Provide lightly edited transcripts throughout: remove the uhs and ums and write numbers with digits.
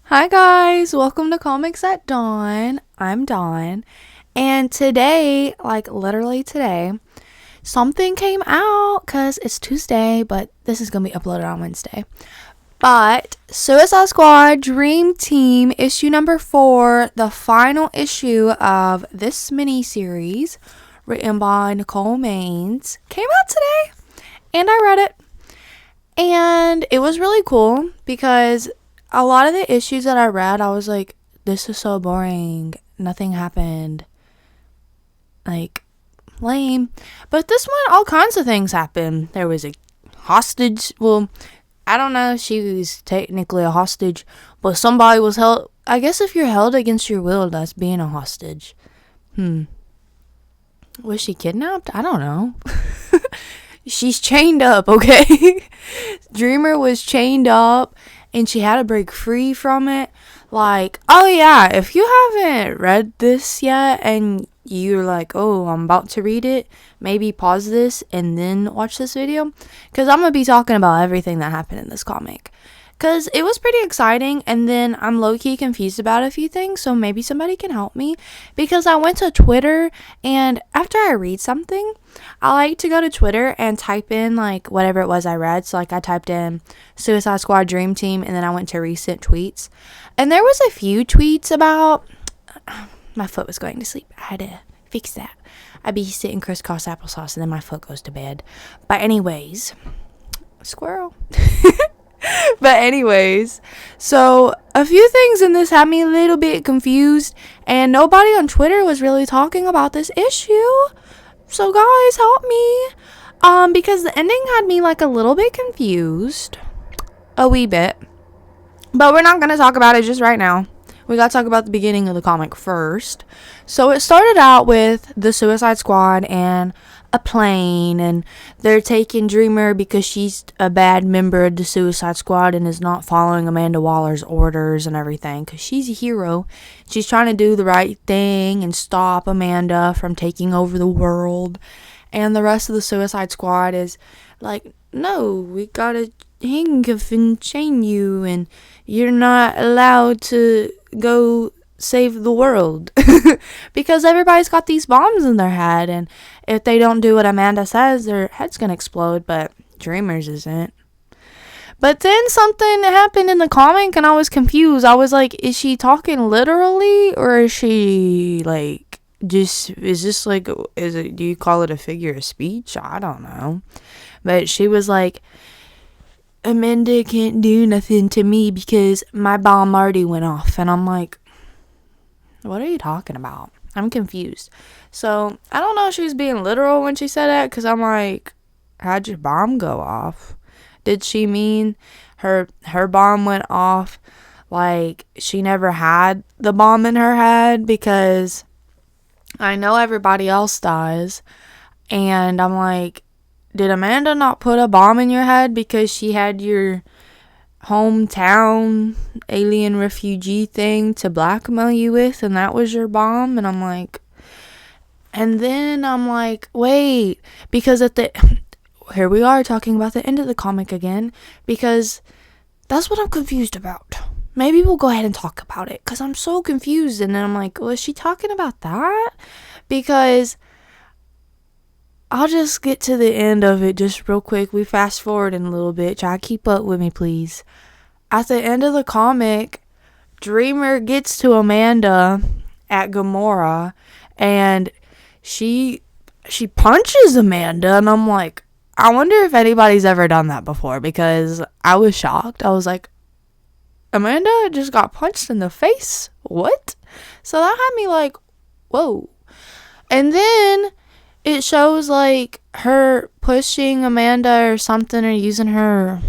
Hi guys, welcome to Comics at Dawn. I'm Dawn, and today, like literally today, something came out because it's Tuesday, but this is gonna be uploaded on Wednesday. But Suicide Squad Dream Team issue number 4, the final issue of this mini series, written by Nicole Maines, came out today, and I read it, and it was really cool because a lot of the issues that I read, I was like, this is so boring. Nothing happened. Like, lame. But this one, all kinds of things happened. There was a hostage. Well, I don't know if she was technically a hostage, but somebody was held. I guess if you're held against your will, that's being a hostage. Was she kidnapped? I don't know. She's chained up, okay? Dreamer was chained up and she had to break free from it. Like, oh yeah, if you haven't read this yet and you're like, oh, I'm about to read it, maybe pause this and then watch this video. Because I'm going to be talking about everything that happened in this comic. Because it was pretty exciting, and then I'm low-key confused about a few things, so maybe somebody can help me. Because I went to Twitter, and after I read something, I like to go to Twitter and type in, like, whatever it was I read. So, like, I typed in Suicide Squad Dream Team, and then I went to recent tweets. And there was a few tweets about... My foot was going to sleep. I had to fix that. I'd be sitting crisscross applesauce, and then my foot goes to bed. But anyways... Squirrel. But anyways, so a few things in this had me a little bit confused, and nobody on Twitter was really talking about this issue. So guys, help me. Because the ending had me like a little bit confused. A wee bit. But we're not gonna talk about it just right now. We gotta talk about the beginning of the comic first. So it started out with the Suicide Squad and a plane, and they're taking Dreamer because she's a bad member of the Suicide Squad and is not following Amanda Waller's orders and everything, because she's a hero. She's trying to do the right thing and stop Amanda from taking over the world, and the rest of the Suicide Squad is like, no, we gotta handcuff and chain you, and you're not allowed to go save the world. Because everybody's got these bombs in their head, and if they don't do what Amanda says, their head's gonna explode, but Dreamer's isn't. But then something happened in the comic and I was confused. I was like, is she talking literally, or is she like just, is this like, is it, do you call it a figure of speech? I don't know. But she was like, Amanda can't do nothing to me because my bomb already went off. And I'm like, what are you talking about? I'm confused. So, I don't know if she was being literal when she said that, because I'm like, how'd your bomb go off? Did she mean her bomb went off like she never had the bomb in her head? Because I know everybody else does. And I'm like, did Amanda not put a bomb in your head because she had your hometown alien refugee thing to blackmail you with, and that was your bomb? And I'm like, wait, because here we are talking about the end of the comic again, because that's what I'm confused about. Maybe we'll go ahead and talk about it, because I'm so confused. And then I'm like, was she talking about that? Because I'll just get to the end of it just real quick. We fast forward in a little bit. Try to keep up with me, please. At the end of the comic, Dreamer gets to Amanda at Gamora, and she punches Amanda, and I'm like, I wonder if anybody's ever done that before, because I was shocked. I was like, Amanda just got punched in the face? What? So that had me like, whoa. And then it shows like her pushing Amanda or something, or using her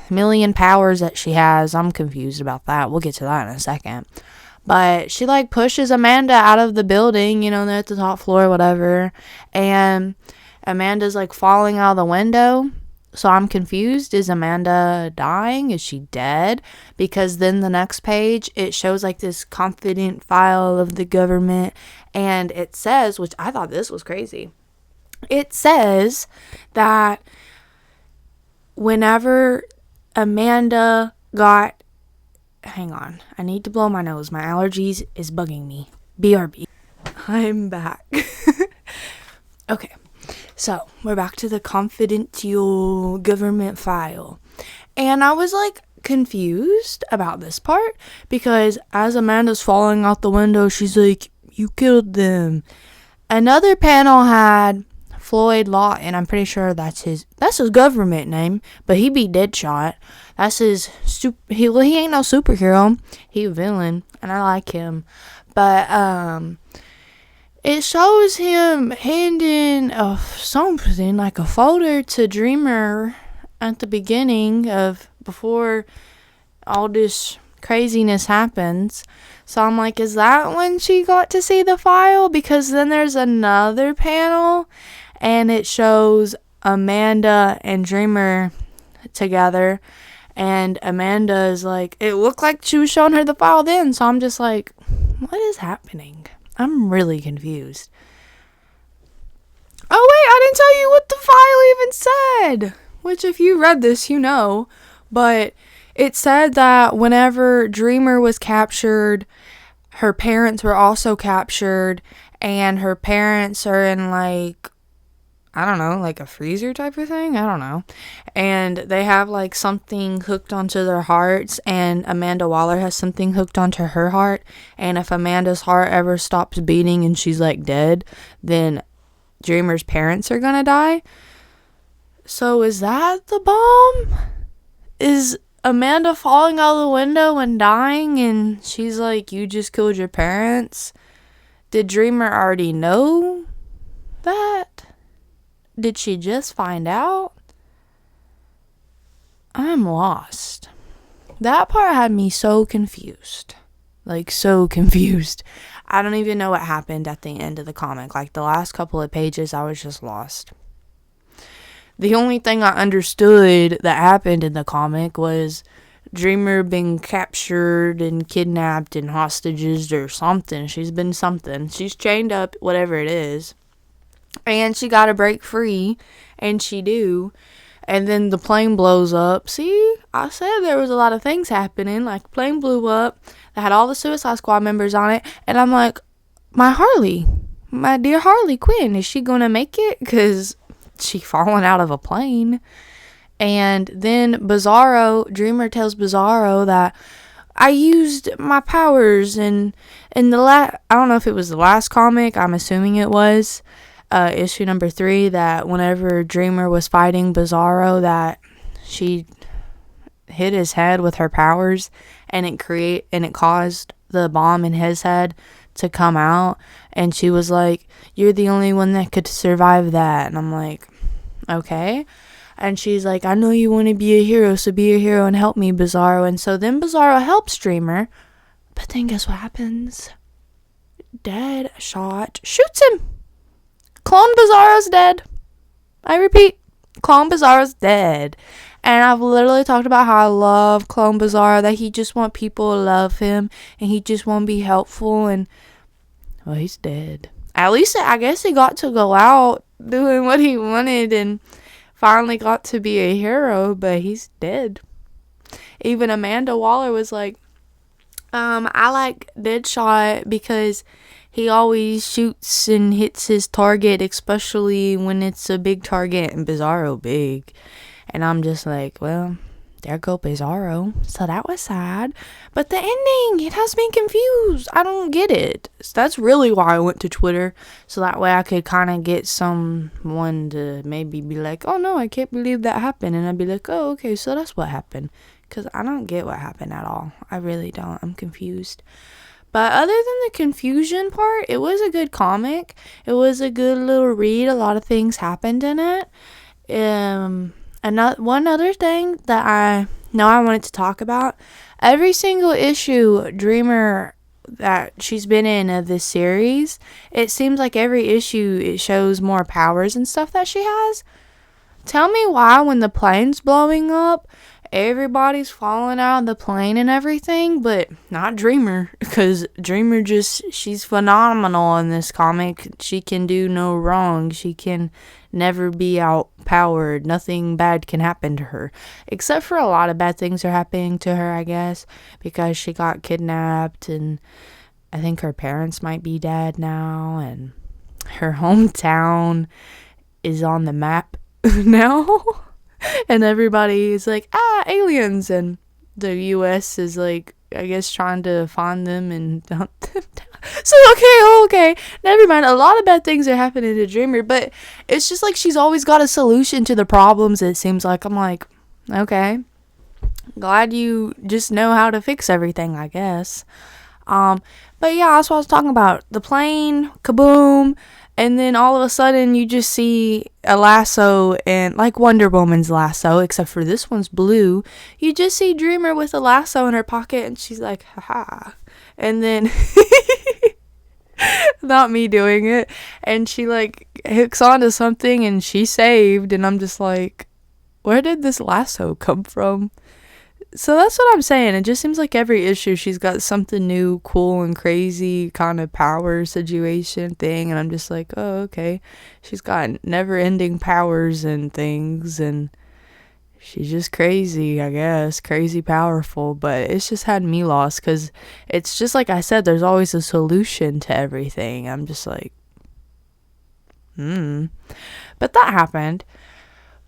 million powers that she has. I'm confused about that. We'll get to that in a second. But she like pushes Amanda out of the building, they're at the top floor, whatever. And Amanda's like falling out of the window. So I'm confused. Is Amanda dying? Is she dead? Because then the next page, it shows like this confident file of the government. And it says, which I thought this was crazy, it says that whenever Amanda got hang on. I need to blow my nose. My allergies is bugging me. BRB. I'm back. Okay. So, we're back to the confidential government file. And I was like confused about this part because as Amanda's falling out the window, she's like, "You killed them." Another panel had Floyd Lawton. I'm pretty sure that's his government name, but he be Deadshot. That's his he ain't no superhero. He a villain, and I like him. But it shows him handing something like a folder to Dreamer at the beginning of before all this craziness happens. So I'm like, is that when she got to see the file? Because then there's another panel and it shows Amanda and Dreamer together, and Amanda is like, it looked like she was showing her the file then. So I'm just like, what is happening? I'm really confused. Oh wait, I didn't tell you what the file even said. Which if you read this, you know. But it said that whenever Dreamer was captured, her parents were also captured. And her parents are in like, I don't know, like a freezer type of thing? I don't know. And they have like something hooked onto their hearts, and Amanda Waller has something hooked onto her heart. And if Amanda's heart ever stops beating and she's like dead, then Dreamer's parents are gonna die. So is that the bomb? Is Amanda falling out the window and dying and she's like, you just killed your parents? Did Dreamer already know that? Did she just find out? I'm lost. That part had me so confused. Like, so confused. I don't even know what happened at the end of the comic. Like, the last couple of pages, I was just lost. The only thing I understood that happened in the comic was Dreamer being captured and kidnapped and hostages or something. She's been something. She's chained up, whatever it is. And she got to break free, and she do. And then the plane blows up. See, I said there was a lot of things happening. Like, the plane blew up. They had all the Suicide Squad members on it. And I'm like, my Harley, my dear Harley Quinn, is she going to make it? Because she falling out of a plane. And then Dreamer tells Bizarro that I used my powers. And in I don't know if it was the last comic. I'm assuming it was. Issue number 3, that whenever Dreamer was fighting Bizarro, that she hit his head with her powers, and it caused the bomb in his head to come out, and she was like, you're the only one that could survive that. And I'm like, okay. And she's like, I know you want to be a hero, so be a hero and help me, Bizarro. And so then Bizarro helps Dreamer, but then guess what happens? Deadshot shoots him. Clone Bizarro's dead. I repeat, Clone Bizarro's dead. And I've literally talked about how I love Clone Bizarro, that he just want people to love him, and he just want to be helpful, and, well, he's dead. At least, I guess he got to go out doing what he wanted, and finally got to be a hero, but he's dead. Even Amanda Waller was like, I like Deadshot because he always shoots and hits his target, especially when it's a big target, and Bizarro big. And I'm just like, well, there go Bizarro. So that was sad. But the ending, it has me confused. I don't get it. So that's really why I went to Twitter. So that way I could kind of get someone to maybe be like, oh no, I can't believe that happened. And I'd be like, oh, okay, so that's what happened. Because I don't get what happened at all. I really don't. I'm confused. But other than the confusion part, it was a good comic. It was a good little read. A lot of things happened in it. One other thing that I wanted to talk about. Every single issue Dreamer that she's been in of this series, it seems like every issue it shows more powers and stuff that she has. Tell me why when the plane's blowing up everybody's falling out of the plane and everything, but not Dreamer, because Dreamer she's phenomenal in this comic. She can do no wrong. She can never be outpowered. Nothing bad can happen to her, except for a lot of bad things are happening to her, I guess, because she got kidnapped, and I think her parents might be dead now, and her hometown is on the map now. And everybody is like, aliens, and the US is like, I guess, trying to find them and hunt them down. So okay, never mind. A lot of bad things are happening to Dreamer, but it's just like she's always got a solution to the problems, it seems like. I'm like, okay, glad you just know how to fix everything, I guess. But yeah, that's what I was talking about. The plane, kaboom, and then all of a sudden you just see a lasso, and like Wonder Woman's lasso, except for this one's blue. You just see Dreamer with a lasso in her pocket, and she's like, haha. And then, not me doing it, and she like hooks onto something, and she's saved, and I'm just like, where did this lasso come from? So that's what I'm saying. It just seems like every issue she's got something new, cool, and crazy kind of power situation thing. And I'm just like, oh, okay. She's got never-ending powers and things. And she's just crazy, I guess. Crazy powerful. But it's just had me lost. Because it's just like I said, there's always a solution to everything. I'm just like, But that happened.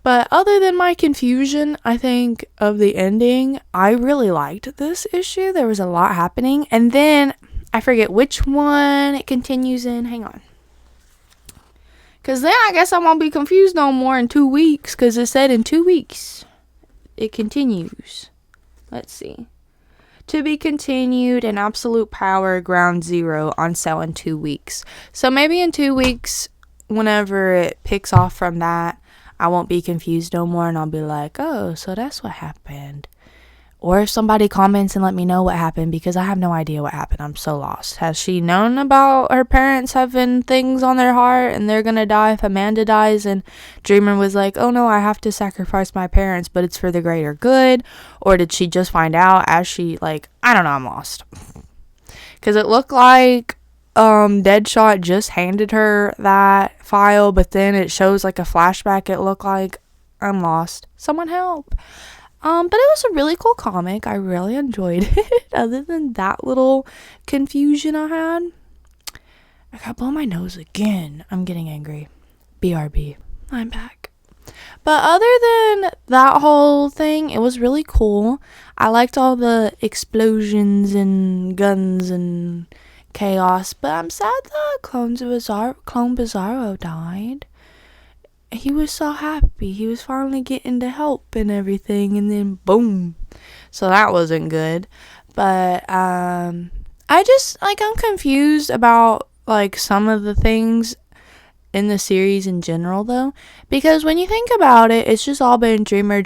But other than my confusion, I think, of the ending, I really liked this issue. There was a lot happening. And then, I forget which one it continues in. Hang on. Because then I guess I won't be confused no more in 2 weeks. Because it said in 2 weeks. It continues. Let's see. To be continued in Absolute Power Ground Zero on sale in 2 weeks. So maybe in 2 weeks, whenever it picks off from that, I won't be confused no more, and I'll be like, oh, so that's what happened. Or if somebody comments and let me know what happened, because I have no idea what happened. I'm so lost. Has she known about her parents having things on their heart and they're gonna die if Amanda dies? And Dreamer was like, oh no, I have to sacrifice my parents, but it's for the greater good? Or did she just find out as she, like, I don't know, I'm lost. Because it looked like Deadshot just handed her that file, but then it shows like a flashback. It looked like, I'm lost. Someone help. But it was a really cool comic. I really enjoyed it. Other than that little confusion I had. I gotta blow my nose again. I'm getting angry. BRB. I'm back. But other than that whole thing, it was really cool. I liked all the explosions and guns and chaos, but I'm sad that Clone Bizarro died. He was so happy. He was finally getting the help and everything, and then boom. So that wasn't good. But I'm confused about like some of the things in the series in general though, because when you think about it, it's just all been Dreamer,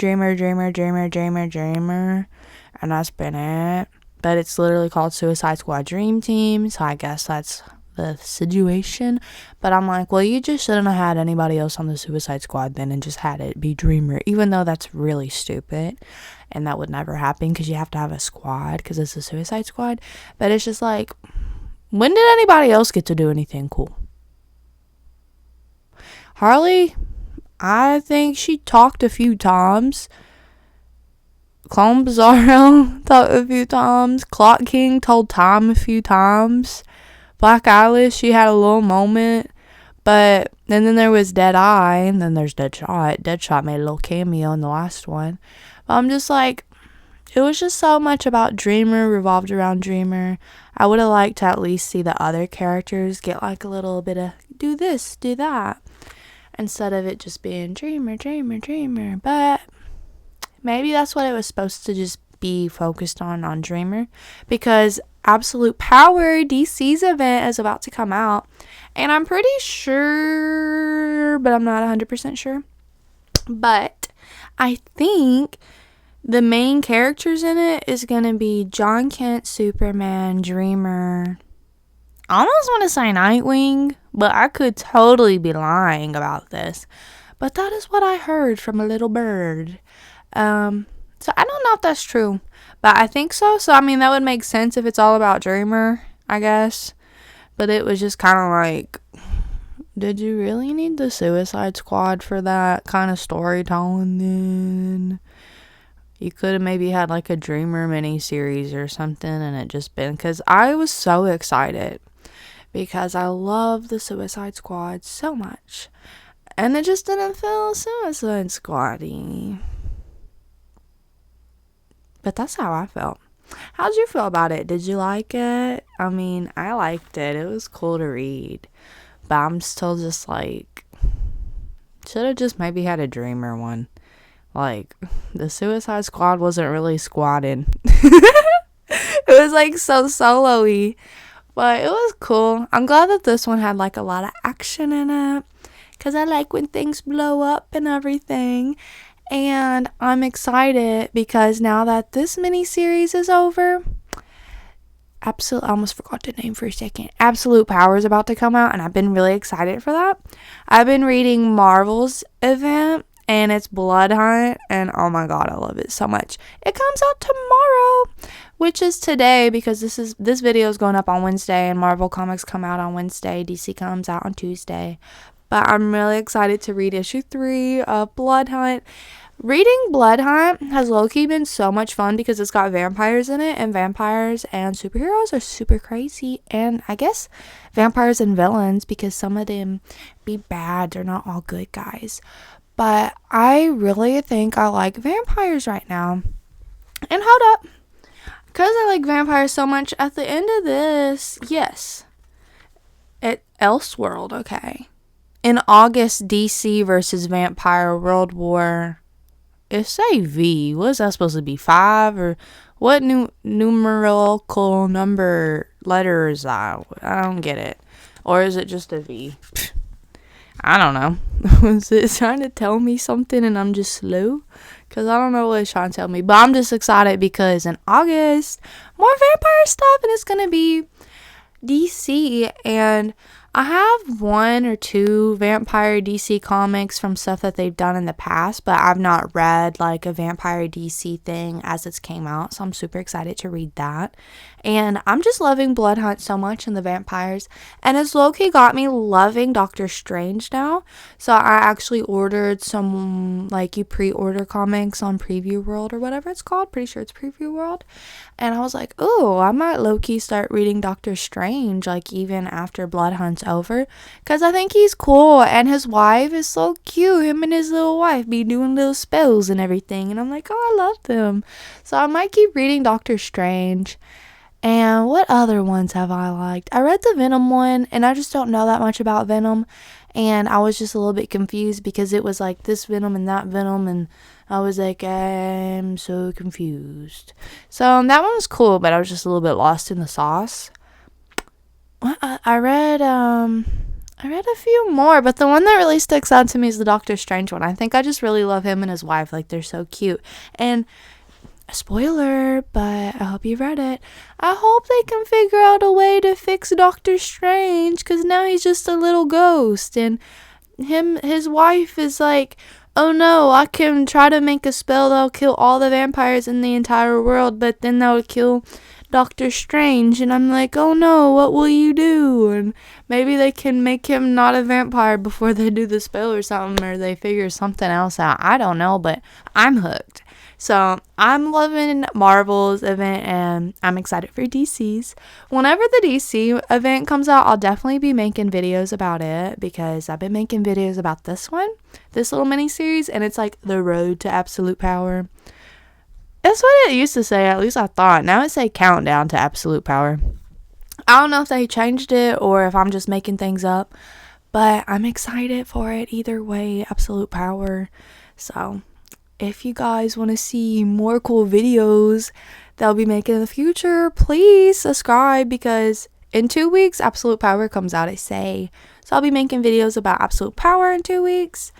and that's been it. But it's literally called Suicide Squad Dream Team, so I guess that's the situation. But I'm like, well, you just shouldn't have had anybody else on the Suicide Squad then and just had it be Dreamer, even though that's really stupid and that would never happen because you have to have a squad because it's a Suicide Squad. But it's just like, when did anybody else get to do anything cool? Harley, I think she talked a few times. Clone Bizarro talked a few times. Clock King told time a few times. Black Alice, she had a little moment. And then there was Deadeye, and then there's Deadshot. Deadshot made a little cameo in the last one. But I'm just like, it was just so much about Dreamer, revolved around Dreamer. I would have liked to at least see the other characters get like a little bit of do this, do that, instead of it just being Dreamer. But maybe that's what it was supposed to just be focused on Dreamer, because Absolute Power DC's event is about to come out, and I'm pretty sure, but I'm not 100% sure, but I think the main characters in it is going to be John Kent, Superman, Dreamer. I almost want to say Nightwing, but I could totally be lying about this. But that is what I heard from a little bird. So I don't know if that's true, but I think so. So I mean, that would make sense if it's all about Dreamer, I guess. But it was just kind of like, did you really need the Suicide Squad for that kind of storytelling then? You could have maybe had like a Dreamer miniseries or something and it just been, because I was so excited because I love the Suicide Squad so much. And it just didn't feel Suicide Squad-y. But that's how I felt. How'd you feel about it? Did you like it? I mean, I liked it. It was cool to read. But I'm still just like, should have just maybe had a Dreamer one. Like, the Suicide Squad wasn't really squatting. It was like so solo-y. But it was cool. I'm glad that this one had like a lot of action in it. Because I like when things blow up and everything. And I'm excited because now that this miniseries is over, I almost forgot the name for a second. Absolute Power is about to come out, and I've been really excited for that. I've been reading Marvel's event, and it's Blood Hunt, and oh my god, I love it so much. It comes out tomorrow, which is today, because this video is going up on Wednesday, and Marvel comics come out on Wednesday. DC comes out on Tuesday. But I'm really excited to read issue 3 of Blood Hunt. Reading Blood Hunt has low-key been so much fun because it's got vampires in it, and vampires and superheroes are super crazy. And I guess vampires and villains, because some of them be bad. They're not all good guys. But I really think I like vampires right now. And hold up. Because I like vampires so much, at the end of this, yes. Elseworld, okay. In August, DC versus Vampire World War. It say V. What is that supposed to be? 5 or what numerical number letter is that? I don't get it. Or is it just a V? I don't know. Was it trying to tell me something and I'm just slow? Because I don't know what it's trying to tell me. But I'm just excited because in August, more vampire stuff, and it's going to be DC. And I have 1 or 2 vampire DC comics from stuff that they've done in the past, but I've not read like a vampire DC thing as it's came out, so I'm super excited to read that. And I'm just loving Blood Hunt so much and the vampires, and it's low-key got me loving Doctor Strange now. So I actually ordered some, like, you pre-order comics on Preview World or whatever it's called. Pretty sure it's Preview World. And I was like, oh, I might low-key start reading Doctor Strange, like, even after Blood Hunt's over, because I think he's cool, and his wife is so cute. Him and his little wife be doing little spells and everything, and I'm like, oh, I love them. So I might keep reading Doctor Strange. And what other ones have I liked? I read the Venom one, and I just don't know that much about Venom, and I was just a little bit confused because it was like this Venom and that Venom, and I was like, I'm so confused. So that one was cool, but I was just a little bit lost in the sauce. I read a few more, but the one that really sticks out to me is the Doctor Strange one. I think I just really love him and his wife. Like, they're so cute. And spoiler, but I hope you read it. I hope they can figure out a way to fix Doctor Strange, because now he's just a little ghost, and his wife is like, oh no, I can try to make a spell that'll kill all the vampires in the entire world, but then that would kill Doctor Strange. And I'm like, oh no, what will you do? And maybe they can make him not a vampire before they do the spell or something, or they figure something else out. I don't know, but I'm hooked. So I'm loving Marvel's event, and I'm excited for DC's. Whenever the DC event comes out, I'll definitely be making videos about it, because I've been making videos about this little mini series, and it's like the road to absolute power. That's what it used to say, at least I thought. Now it say countdown to absolute power. I don't know if they changed it or if I'm just making things up, but I'm excited for it either way. Absolute power. So if you guys want to see more cool videos that I'll be making in the future, please subscribe, because in 2 weeks Absolute Power comes out, I say. So I'll be making videos about Absolute Power in 2 weeks.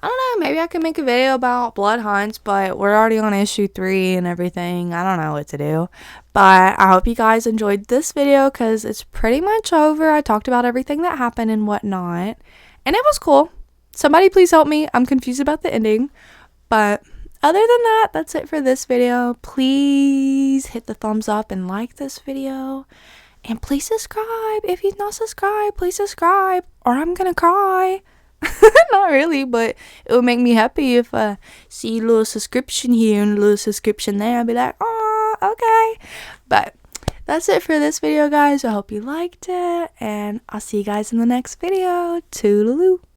I don't know, maybe I can make a video about Blood Hunts, but we're already on issue 3 and everything. I don't know what to do. But I hope you guys enjoyed this video, because it's pretty much over. I talked about everything that happened and whatnot, and it was cool. Somebody please help me. I'm confused about the ending. But other than that, that's it for this video. Please hit the thumbs up and like this video. And please subscribe. If you've not subscribed, please subscribe or I'm gonna cry. Not really, but it would make me happy if I see a little subscription here and a little subscription there. I'll be like, oh, okay. But that's it for this video, guys. I hope you liked it, and I'll see you guys in the next video. Toodaloo.